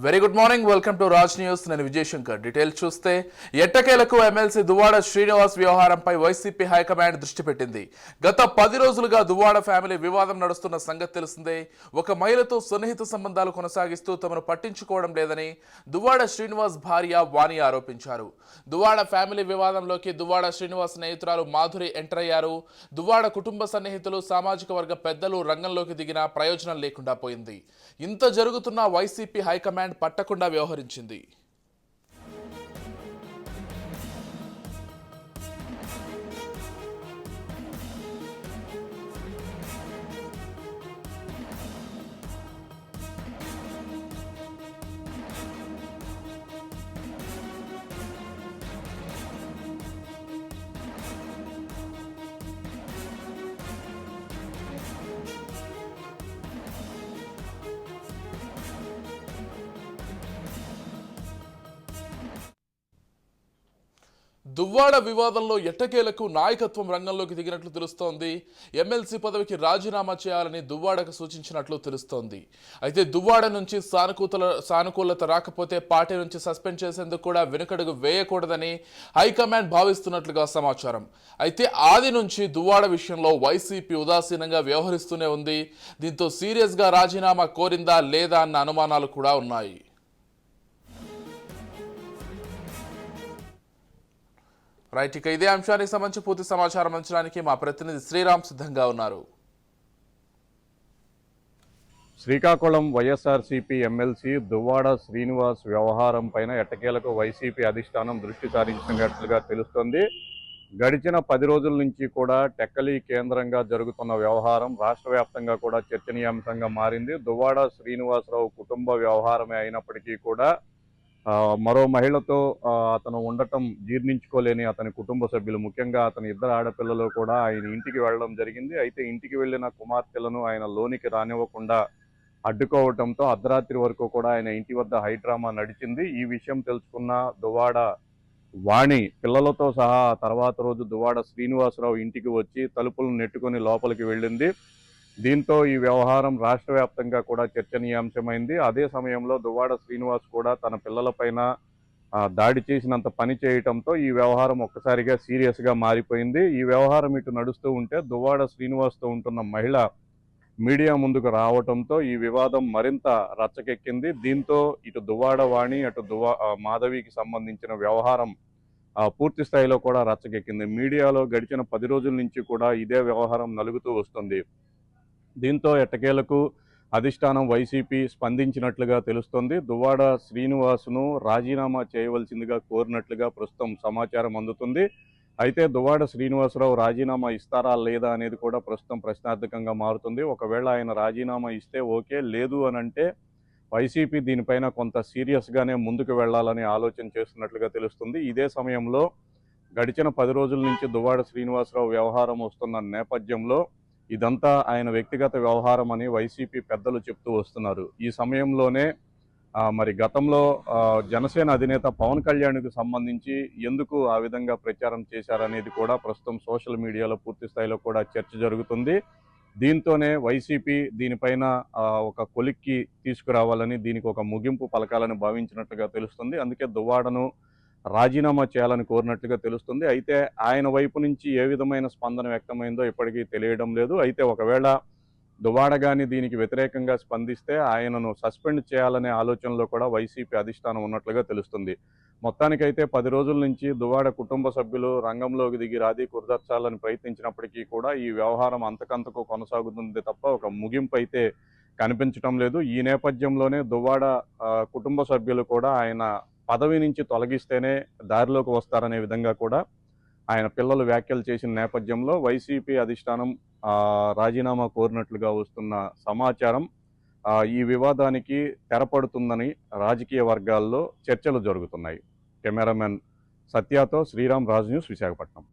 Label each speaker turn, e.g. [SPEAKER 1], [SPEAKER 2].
[SPEAKER 1] Very good morning, welcome to Raj news. నేను Vijay Shankar. Details చూస్తే ఎట్టకేలకు ఎమ్మెల్సీ దువ్వాడ శ్రీనివాస్ వ్యవహారంపై వైసీపీ హైకమాండ్ దృష్టి పెట్టింది. గత 10 రోజులుగా దువ్వాడ ఫ్యామిలీ వివాదం నడుస్తున్న సంగతి తెలిసిందే. ఒక మహిళతో సన్నిహిత సంబంధాలు కొనసాగిస్తూ తమను పట్టించుకోవడం లేదని దువ్వాడ శ్రీనివాస్ భార్య వాణి ఆరోపించారు. దువ్వాడ ఫ్యామిలీ వివాదంలోకి దువ్వాడ శ్రీనివాస్ స్నేహితురాలు మాధురి ఎంటర్ అయ్యారు. దువ్వాడ కుటుంబ సన్నిహితులు, సామాజిక వర్గ పెద్దలు రంగంలోకి దిగినా ప్రయోజనం లేకుండా పోయింది. ఇంత జరుగుతున్న వైసీపీ హైకమాండ్ పట్టకుండా వ్యవహరించింది. దువ్వాడ వివాదంలో ఎట్టకేలకు నాయకత్వం రంగంలోకి దిగినట్లు తెలుస్తోంది. ఎమ్మెల్సీ పదవికి రాజీనామా చేయాలని దువ్వాడకు సూచించినట్లు తెలుస్తోంది. అయితే దువ్వాడ నుంచి సానుకూలత రాకపోతే పార్టీ నుంచి సస్పెండ్ చేసేందుకు కూడా వెనుకడుగు వేయకూడదని హైకమాండ్ భావిస్తున్నట్లుగా సమాచారం. అయితే ఆది నుంచి దువ్వాడ విషయంలో వైసీపీ ఉదాసీనంగా వ్యవహరిస్తూనే ఉంది. దీంతో సీరియస్గా రాజీనామా కోరిందా లేదా అన్న అనుమానాలు కూడా ఉన్నాయి. రైట్, ఇక ఇదే అంశానికి సంబంధించి పూర్తి సమాచారం అందించడానికి మా ప్రతినిధి శ్రీరామ్ సిద్ధంగా ఉన్నారు.
[SPEAKER 2] శ్రీకాకుళం వైఎస్ఆర్సీపీ ఎమ్మెల్సీ దువ్వాడ శ్రీనివాస్ వ్యవహారం పైన ఎట్టకేలకు వైసీపీ అధిష్టానం దృష్టి సారించినట్లుగా తెలుస్తోంది. గడిచిన 10 రోజుల నుంచి కూడా టెక్కలి కేంద్రంగా జరుగుతున్న వ్యవహారం రాష్ట్ర వ్యాప్తంగా కూడా చర్చనీయాంశంగా మారింది. దువ్వాడ శ్రీనివాసరావు కుటుంబ వ్యవహారమే అయినప్పటికీ కూడా మరో మహిళతో అతను ఉండటం జీర్ణించుకోలేని అతని కుటుంబ సభ్యులు, ముఖ్యంగా అతని 2 ఆడపిల్లలు కూడా ఆయన ఇంటికి వెళ్ళడం జరిగింది. అయితే ఇంటికి వెళ్ళిన కుమార్తెలను ఆయన లోనికి రానివ్వకుండా అడ్డుకోవడంతో అర్ధరాత్రి వరకు కూడా ఆయన ఇంటి వద్ద హైడ్రామా నడిచింది. ఈ విషయం తెలుసుకున్న దువ్వాడ వాణి పిల్లలతో సహా తర్వాత రోజు దువ్వాడ శ్రీనివాసరావు ఇంటికి వచ్చి తలుపులను నెట్టుకొని లోపలికి వెళ్ళింది. దీంతో ఈ వ్యవహారం రాష్ట్ర వ్యాప్తంగా కూడా చర్చనీయాంశమైంది. అదే సమయంలో దువ్వాడ శ్రీనివాస్ కూడా తన పిల్లలపైన దాడి చేసినంత పని చేయటంతో ఈ వ్యవహారం ఒక్కసారిగా సీరియస్గా మారిపోయింది. ఈ వ్యవహారం ఇటు నడుస్తూ ఉంటే దువ్వాడ శ్రీనివాస్తో ఉంటున్న మహిళ మీడియా ముందుకు రావటంతో ఈ వివాదం మరింత రచ్చకెక్కింది. దీంతో ఇటు దువ్వాడ వాణి, అటు మాధవికి సంబంధించిన వ్యవహారం పూర్తి స్థాయిలో కూడా రచ్చకెక్కింది. మీడియాలో గడిచిన 10 రోజుల నుంచి కూడా ఇదే వ్యవహారం నలుగుతూ వస్తుంది. దీంతో ఎట్టకేలకు అధిష్టానం వైసీపీ స్పందించినట్లుగా తెలుస్తోంది. దువ్వాడ శ్రీనివాసును రాజీనామా చేయవలసిందిగా కోరినట్లుగా ప్రస్తుతం సమాచారం అందుతుంది. అయితే దువ్వాడ శ్రీనివాసరావు రాజీనామా ఇస్తారా లేదా అనేది కూడా ప్రస్తుతం ప్రశ్నార్థకంగా మారుతుంది. ఒకవేళ ఆయన రాజీనామా ఇస్తే ఓకే, లేదు అనంటే వైసీపీ దీనిపైన కొంత సీరియస్గానే ముందుకు వెళ్లాలని ఆలోచన చేస్తున్నట్లుగా తెలుస్తుంది. ఇదే సమయంలో గడిచిన 10 రోజుల నుంచి దువ్వాడ శ్రీనివాసరావు వ్యవహారం వస్తున్న నేపథ్యంలో ఇదంతా ఆయన వ్యక్తిగత వ్యవహారం అని వైసీపీ పెద్దలు చెప్తూ వస్తున్నారు. ఈ సమయంలోనే మరి గతంలో జనసేన అధినేత పవన్ కళ్యాణ్కి సంబంధించి ఎందుకు ఆ విధంగా ప్రచారం చేశారనేది కూడా ప్రస్తుతం సోషల్ మీడియాలో పూర్తి స్థాయిలో కూడా చర్చ జరుగుతుంది. దీంతోనే వైసీపీ దీనిపైన ఒక కొలిక్కి తీసుకురావాలని, దీనికి ఒక ముగింపు పలకాలని భావించినట్లుగా తెలుస్తుంది. అందుకే దువ్వాడను రాజీనామా చేయాలని కోరినట్లుగా తెలుస్తుంది. అయితే ఆయన వైపు నుంచి ఏ విధమైన స్పందన వ్యక్తమైందో ఇప్పటికీ తెలియడం లేదు. అయితే ఒకవేళ దువ్వాడ గాని దీనికి వ్యతిరేకంగా స్పందిస్తే ఆయనను సస్పెండ్ చేయాలనే ఆలోచనలో కూడా వైసీపీ అధిష్టానం ఉన్నట్లుగా తెలుస్తుంది. మొత్తానికైతే 10 రోజుల నుంచి దువ్వాడ కుటుంబ సభ్యులు రంగంలోకి దిగి రాజీ కుదర్చాలని ప్రయత్నించినప్పటికీ కూడా ఈ వ్యవహారం అంతకంతకు కొనసాగుతుంది తప్ప ఒక ముగింపు అయితే కనిపించడం లేదు. ఈ నేపథ్యంలోనే దువ్వాడ కుటుంబ సభ్యులు కూడా ఆయన పదవి నుంచి తొలగిస్తేనే దారిలోకి వస్తారనే విధంగా కూడా ఆయన పిల్లలు వ్యాఖ్యలు చేసిన నేపథ్యంలో వైసీపీ అధిష్టానం రాజీనామా కోరినట్లుగా వస్తున్న సమాచారం ఈ వివాదానికి తెరపడుతుందని రాజకీయ వర్గాల్లో చర్చలు జరుగుతున్నాయి. కెమెరామెన్ సత్యాతో శ్రీరామ్, రాజ్ న్యూస్, విశాఖపట్నం.